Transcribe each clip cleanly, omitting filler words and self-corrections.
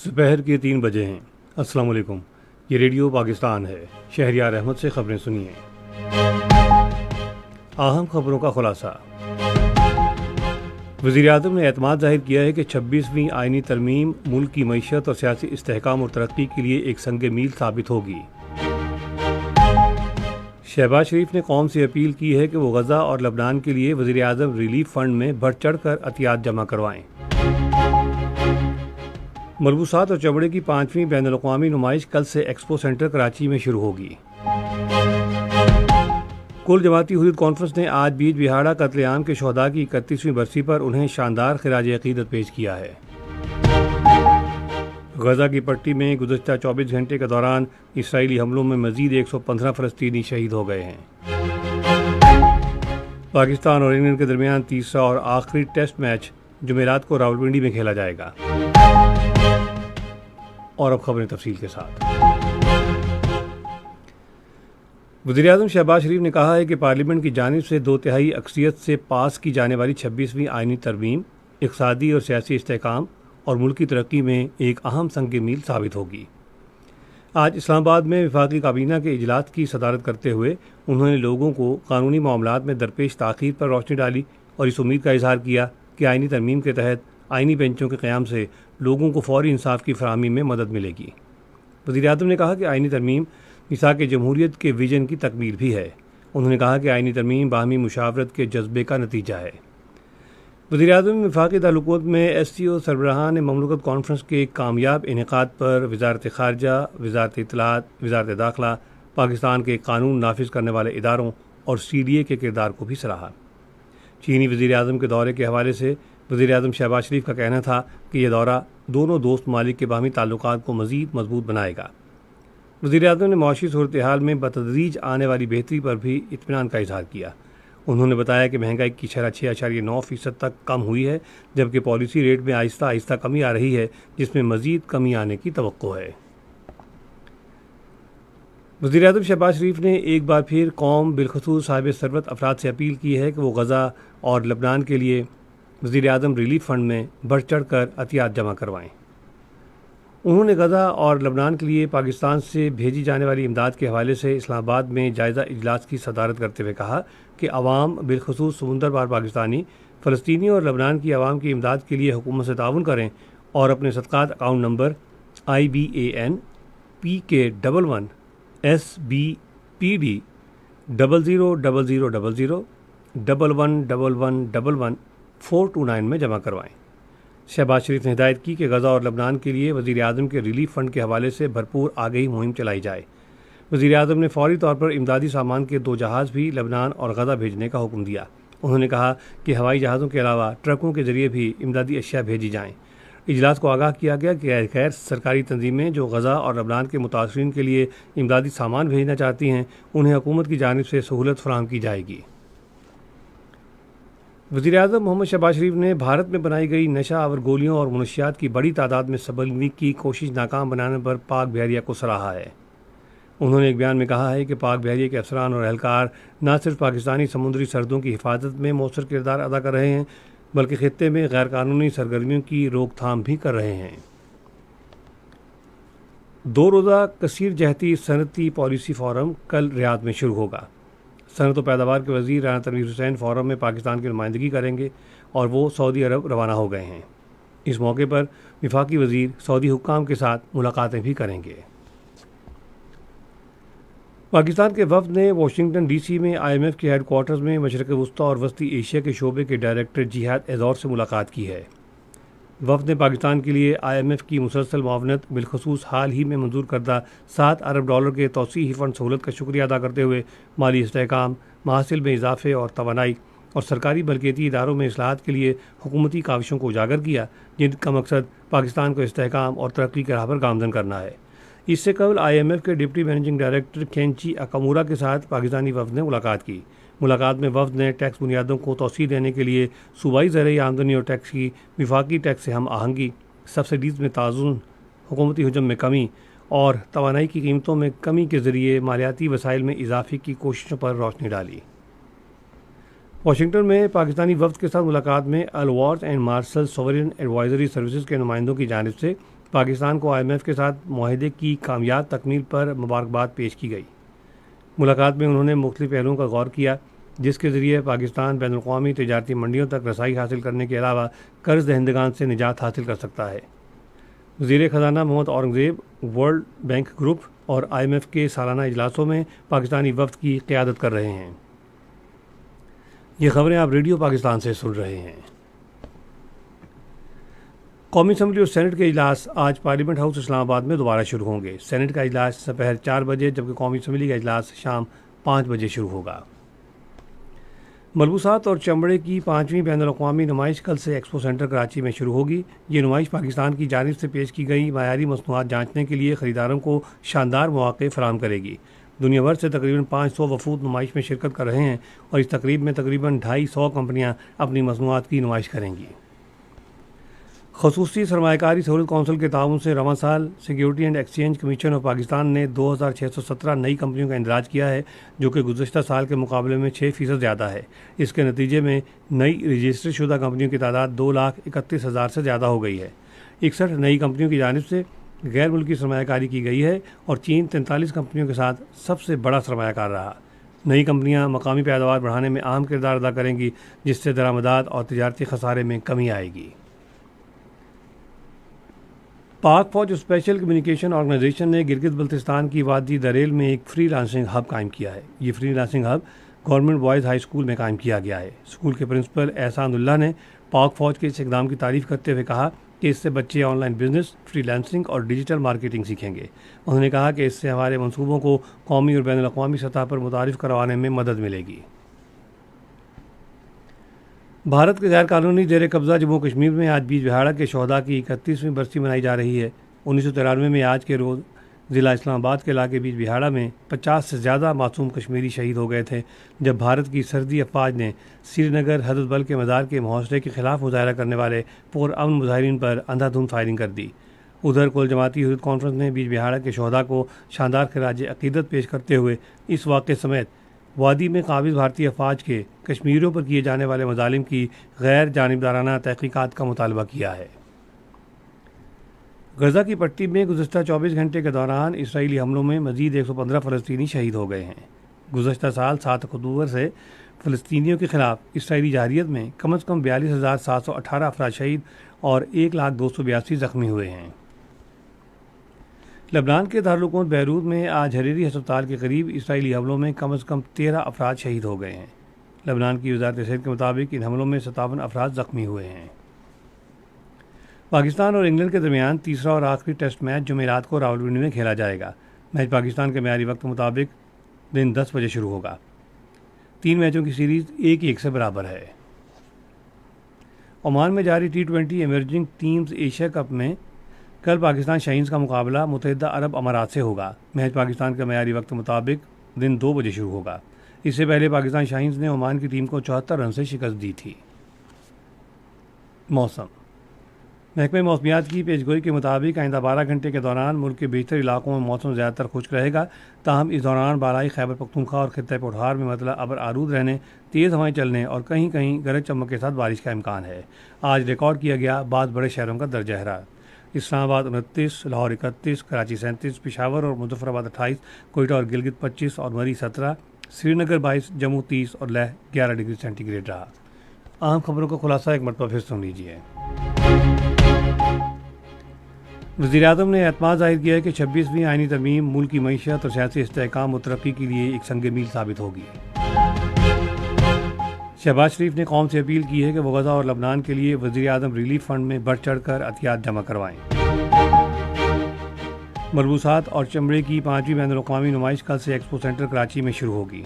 دوپہر کے 3 بجے ہیں۔ السلام علیکم، یہ ریڈیو پاکستان ہے۔ شہریار احمد سے خبریں سنیے۔ اہم خبروں کا خلاصہ۔ وزیر اعظم نے اعتماد ظاہر کیا ہے کہ 26ویں آئینی ترمیم ملک کی معیشت اور سیاسی استحکام اور ترقی کے لیے ایک سنگ میل ثابت ہوگی۔ شہباز شریف نے قوم سے اپیل کی ہے کہ وہ غزہ اور لبنان کے لیے وزیر اعظم ریلیف فنڈ میں بڑھ چڑھ کر عطیات جمع کروائیں۔ ملبوسات اور چمڑے کی 5ویں بین الاقوامی نمائش کل سے ایکسپو سینٹر کراچی میں شروع ہوگی۔ کل جماعتی حریت کانفرنس نے آج بیج بہاڑا قتل عام کے شہداء کی 31ویں برسی پر انہیں شاندار خراج عقیدت پیش کیا ہے۔ غزہ کی پٹی میں گزشتہ 24 گھنٹے کے دوران اسرائیلی حملوں میں مزید 115 فلسطینی شہید ہو گئے ہیں۔ پاکستان اور انگلینڈ کے درمیان تیسرا اور آخری ٹیسٹ میچ جمعرات کو راولپنڈی میں کھیلا جائے گا۔ اور اب خبریں تفصیل کے ساتھ۔ وزیر اعظم شہباز شریف نے کہا ہے کہ پارلیمنٹ کی جانب سے 2/3 اکثریت سے پاس کی جانے والی 26ویں آئینی ترمیم اقتصادی اور سیاسی استحکام اور ملکی ترقی میں ایک اہم سنگ میل ثابت ہوگی۔ آج اسلام آباد میں وفاقی کابینہ کے اجلاس کی صدارت کرتے ہوئے انہوں نے لوگوں کو قانونی معاملات میں درپیش تاخیر پر روشنی ڈالی اور اس امید کا اظہار کیا کہ آئینی ترمیم کے تحت آئینی بینچوں کے قیام سے لوگوں کو فوری انصاف کی فراہمی میں مدد ملے گی۔ وزیر اعظم نے کہا کہ آئینی ترمیم میثاق جمہوریت کے ویژن کی تکمیل بھی ہے۔ انہوں نے کہا کہ آئینی ترمیم باہمی مشاورت کے جذبے کا نتیجہ ہے۔ وزیر اعظم نے وفاقی تعلقات میں SCO سربراہان مملکت کانفرنس کے کامیاب انعقاد پر وزارت خارجہ، وزارت اطلاعات، وزارت داخلہ، پاکستان کے قانون نافذ کرنے والے اداروں اور CDA کے کردار کو بھی سراہا۔ چینی وزیر اعظم کے دورے کے حوالے سے وزیر اعظم شہباز شریف کا کہنا تھا کہ یہ دورہ دونوں دوست ممالک کے باہمی تعلقات کو مزید مضبوط بنائے گا۔ وزیر اعظم نے معاشی صورتحال میں بتدریج آنے والی بہتری پر بھی اطمینان کا اظہار کیا۔ انہوں نے بتایا کہ مہنگائی کی شرح 6.9% تک کم ہوئی ہے، جبکہ پالیسی ریٹ میں آہستہ آہستہ کمی آ رہی ہے، جس میں مزید کمی آنے کی توقع ہے۔ وزیر اعظم شہباز شریف نے ایک بار پھر قوم بالخصوص صاحب ثروت افراد سے اپیل کی ہے کہ وہ غزہ اور لبنان کے لیے وزیر اعظم ریلیف فنڈ میں بڑھ چڑھ کر عطیات جمع کروائیں۔ انہوں نے غزہ اور لبنان کے لیے پاکستان سے بھیجی جانے والی امداد کے حوالے سے اسلام آباد میں جائزہ اجلاس کی صدارت کرتے ہوئے کہا کہ عوام بالخصوص سمندر پار پاکستانی، فلسطینی اور لبنان کی عوام کی امداد کے لیے حکومت سے تعاون کریں اور اپنے صدقات account number IBAN PK11 SBPD 000000 111111 429 میں جمع کروائیں۔ شہباز شریف نے ہدایت کی کہ غزہ اور لبنان کے لیے وزیر اعظم کے ریلیف فنڈ کے حوالے سے بھرپور آگہی مہم چلائی جائے۔ وزیر اعظم نے فوری طور پر امدادی سامان کے 2 جہاز بھی لبنان اور غزہ بھیجنے کا حکم دیا۔ انہوں نے کہا کہ ہوائی جہازوں کے علاوہ ٹرکوں کے ذریعے بھی امدادی اشیاء بھیجی جائیں۔ اجلاس کو آگاہ کیا گیا کہ غیر سرکاری تنظیمیں جو غزہ اور لبنان کے متاثرین کے لیے امدادی سامان بھیجنا چاہتی ہیں، انہیں حکومت کی جانب سے سہولت فراہم کی جائے گی۔ وزیر اعظم محمد شہباز شریف نے بھارت میں بنائی گئی نشہ آور گولیوں اور منشیات کی بڑی تعداد میں سمگلنگ کی کوشش ناکام بنانے پر پاک بحریہ کو سراہا ہے۔ انہوں نے ایک بیان میں کہا ہے کہ پاک بحریہ کے افسران اور اہلکار نہ صرف پاکستانی سمندری سرحدوں کی حفاظت میں مؤثر کردار ادا کر رہے ہیں، بلکہ خطے میں غیر قانونی سرگرمیوں کی روک تھام بھی کر رہے ہیں۔ 2 روزہ کثیر جہتی صنعتی پالیسی فورم کل ریاض میں شروع ہوگا۔ صنعت و پیداوار کے وزیر رانا تنویر حسین فورم میں پاکستان کی نمائندگی کریں گے اور وہ سعودی عرب روانہ ہو گئے ہیں۔ اس موقع پر وفاقی وزیر سعودی حکام کے ساتھ ملاقاتیں بھی کریں گے۔ پاکستان کے وفد نے واشنگٹن DC میں IMF کے ہیڈ کوارٹرز میں مشرق وسطیٰ اور وسطی ایشیا کے شعبے کے ڈائریکٹر جہاد ایزور سے ملاقات کی ہے۔ وفد نے پاکستان کے لیے IMF کی مسلسل معاونت بالخصوص حال ہی میں منظور کردہ $7 ارب کے توسیعی فنڈ سہولت کا شکریہ ادا کرتے ہوئے مالی استحکام، محاصل میں اضافے اور توانائی اور سرکاری ملکیتی اداروں میں اصلاحات کے لیے حکومتی کاوشوں کو اجاگر کیا، جن کا مقصد پاکستان کو استحکام اور ترقی کے راہ پر گامزن کرنا ہے۔ اس سے قبل IMF کے ڈپٹی مینیجنگ ڈائریکٹر کینچی اکامورا کے ساتھ پاکستانی وفد نے ملاقات کی۔ ملاقات میں وفد نے ٹیکس بنیادوں کو توسیع دینے کے لیے صوبائی زرعی آمدنی اور ٹیکس کی وفاقی ٹیکس سے ہم آہنگی، سبسڈیز میں تعاون، حکومتی حجم میں کمی اور توانائی کی قیمتوں میں کمی کے ذریعے مالیاتی وسائل میں اضافے کی کوششوں پر روشنی ڈالی۔ واشنگٹن میں پاکستانی وفد کے ساتھ ملاقات میں Alvarez and Marsal sovereign advisory services کے نمائندوں کی جانب سے پاکستان کو IMF کے ساتھ معاہدے کی کامیاب تکمیل پر مبارکباد پیش کی گئی۔ ملاقات میں انہوں نے مختلف پہلوؤں کا غور کیا جس کے ذریعے پاکستان بین الاقوامی تجارتی منڈیوں تک رسائی حاصل کرنے کے علاوہ قرض دہندگان سے نجات حاصل کر سکتا ہے۔ وزیر خزانہ Muhammad Aurangzeb world bank group اور IMF کے سالانہ اجلاسوں میں پاکستانی وفد کی قیادت کر رہے ہیں۔ یہ خبریں آپ ریڈیو پاکستان سے سن رہے ہیں۔ قومی اسمبلی اور سینٹ کے اجلاس آج پارلیمنٹ ہاؤس اسلام آباد میں دوبارہ شروع ہوں گے۔ سینٹ کا اجلاس دوپہر 4 بجے جبکہ قومی اسمبلی کا اجلاس شام 5 بجے شروع ہوگا۔ ملبوسات اور چمڑے کی 5ویں بین الاقوامی نمائش کل سے ایکسپو سینٹر کراچی میں شروع ہوگی۔ یہ نمائش پاکستان کی جانب سے پیش کی گئی معیاری مصنوعات جانچنے کے لیے خریداروں کو شاندار مواقع فراہم کرے گی۔ دنیا بھر سے تقریباً 500 وفود نمائش میں شرکت کر رہے ہیں اور اس تقریب میں تقریباً 250 کمپنیاں اپنی مصنوعات کی نمائش کریں گی۔ خصوصی سرمایہ کاری سہولت کونسل کے تعاون سے رواں سال security and exchange commission of Pakistan نے 2617 نئی کمپنیوں کا اندراج کیا ہے جو کہ گزشتہ سال کے مقابلے میں 6% زیادہ ہے۔ اس کے نتیجے میں نئی رجسٹر شدہ کمپنیوں کی تعداد 2,31,000 سے زیادہ ہو گئی ہے۔ 61 نئی کمپنیوں کی جانب سے غیر ملکی سرمایہ کاری کی گئی ہے اور چین 43 کمپنیوں کے ساتھ سب سے بڑا سرمایہ کار رہا۔ نئی کمپنیاں مقامی پیداوار بڑھانے میں اہم کردار ادا کریں گی جس سے درآمدات اور تجارتی خسارے میں کمی آئے گی۔ پاک فوج اسپیشل کمیونیکیشن آرگنائزیشن نے گلگت بلتستان کی وادی دریل میں ایک فری لانسنگ ہب قائم کیا ہے۔ یہ free lancing hub government boys high school میں قائم کیا گیا ہے۔ اسکول کے پرنسپل احسان اللہ نے پاک فوج کے اس اقدام کی تعریف کرتے ہوئے کہا کہ اس سے بچے on line business, free lancing اور ڈیجیٹل مارکیٹنگ سیکھیں گے۔ انہوں نے کہا کہ اس سے ہمارے منصوبوں کو قومی اور بین الاقوامی سطح پر متعارف کروانے میں مدد ملے گی۔ بھارت کے غیر قانونی زیر قبضہ جموں کشمیر میں آج بیج بہاڑا کے شہداء کی 31ویں برسی منائی جا رہی ہے۔ 1993 میں آج کے روز ضلع اسلام آباد کے علاقے بیج بہاڑا میں 50 سے زیادہ معصوم کشمیری شہید ہو گئے تھے جب بھارت کی سرحدی افواج نے سری نگر حدت بل کے مزار کے محاصرے کے خلاف مظاہرہ کرنے والے پرامن مظاہرین پر اندھا دھند فائرنگ کر دی۔ ادھر کل جماعتی حریت کانفرنس نے بیج بہاڑا کے شہداء کو شاندار خراج عقیدت پیش کرتے ہوئے اس واقعے سمیت وادی میں قابض بھارتی افواج کے کشمیریوں پر کیے جانے والے مظالم کی غیر جانبدارانہ تحقیقات کا مطالبہ کیا ہے۔ غزہ کی پٹی میں گزشتہ 24 گھنٹے کے دوران اسرائیلی حملوں میں مزید 115 فلسطینی شہید ہو گئے ہیں۔ گزشتہ سال 7 اکتوبر سے فلسطینیوں کے خلاف اسرائیلی جارحیت میں کم از کم 42,718 افراد شہید اور 1,0282 زخمی ہوئے ہیں۔ لبنان کے دارالحکومت بیروت میں آج حریری ہسپتال کے قریب اسرائیلی حملوں میں کم از کم 13 افراد شہید ہو گئے ہیں۔ لبنان کی وزارت صحت کے مطابق ان حملوں میں 57 افراد زخمی ہوئے ہیں۔ پاکستان اور انگلینڈ کے درمیان تیسرا اور آخری ٹیسٹ میچ جمعرات کو راولپنڈی میں کھیلا جائے گا۔ میچ پاکستان کے معیاری وقت کے مطابق دن 10 بجے شروع ہوگا۔ 3 میچوں کی سیریز 1-1 سے برابر ہے۔ عمان میں جاری T20 emerging teams Asia cup میں کل پاکستان شاہینز کا مقابلہ متحدہ عرب امارات سے ہوگا۔ میچ پاکستان کے معیاری وقت کے مطابق دن 2 بجے شروع ہوگا۔ اس سے پہلے پاکستان شاہینز نے عمان کی ٹیم کو 74 رن سے شکست دی تھی۔ موسم محکمہ موسمیات کی پیشگوئی کے مطابق آئندہ 12 گھنٹے کے دوران ملک کے بیشتر علاقوں میں موسم زیادہ تر خشک رہے گا، تاہم اس دوران بالائی خیبر پختونخوا اور خطہ پٹھار میں مطلع ابر آلود رہنے، تیز ہوائیں چلنے اور کہیں کہیں گرج چمک کے ساتھ بارش کا امکان ہے۔ آج ریکارڈ کیا گیا بعض بڑے شہروں کا درجہ حرارت: اسلام آباد 29، لاہور 31، کراچی 37، پشاور اور مظفر آباد 28، کوئٹہ اور گلگت 25 اور مری 17، سری نگر 22، جموں 30 اور لیہ 11 ڈگری سینٹی گریڈ رہا۔ اہم خبروں کا خلاصہ ایک مرتبہ پھر سن لیجیے۔ وزیر اعظم نے اعتماد ظاہر کیا ہے کہ 26ویں آئینی ترمیم ملک کی معیشت اور سیاسی استحکام و ترقی کے لیے ایک سنگ میل ثابت ہوگی۔ شہباز شریف نے قوم سے اپیل کی ہے کہ وہ غزہ اور لبنان کے لیے وزیر اعظم ریلیف فنڈ میں بڑھ چڑھ کر عطیات جمع کروائیں۔ ملبوسات اور چمڑے کی 5ویں بین الاقوامی نمائش کل سے ایکسپو سینٹر کراچی میں شروع ہوگی۔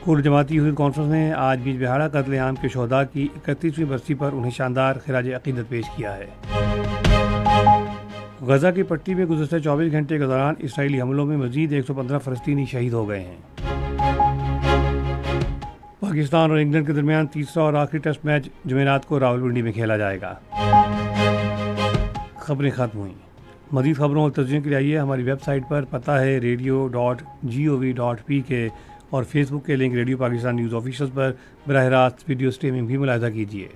کل جماعتی حریت کانفرنس نے آج بیج بہاڑا قتل عام کے شہداء کی 31ویں برسی پر انہیں شاندار خراج عقیدت پیش کیا ہے۔ غزہ کی پٹی میں گزشتہ 24 گھنٹے کے دوران اسرائیلی حملوں میں مزید 115 فلسطینی شہید ہو گئے ہیں۔ پاکستان اور انگلینڈ کے درمیان تیسرا اور آخری ٹیسٹ میچ جمعرات کو راولپنڈی میں کھیلا جائے گا۔ خبریں ختم ہوئیں۔ مزید خبروں اور تجزیوں کے لیے آئیے ہماری ویب سائٹ پر، پتہ ہے radio.gov.pk اور فیس بک کے link radio Pakistan news official پر براہ راست ویڈیو سٹریمنگ بھی ملاحظہ کیجیے۔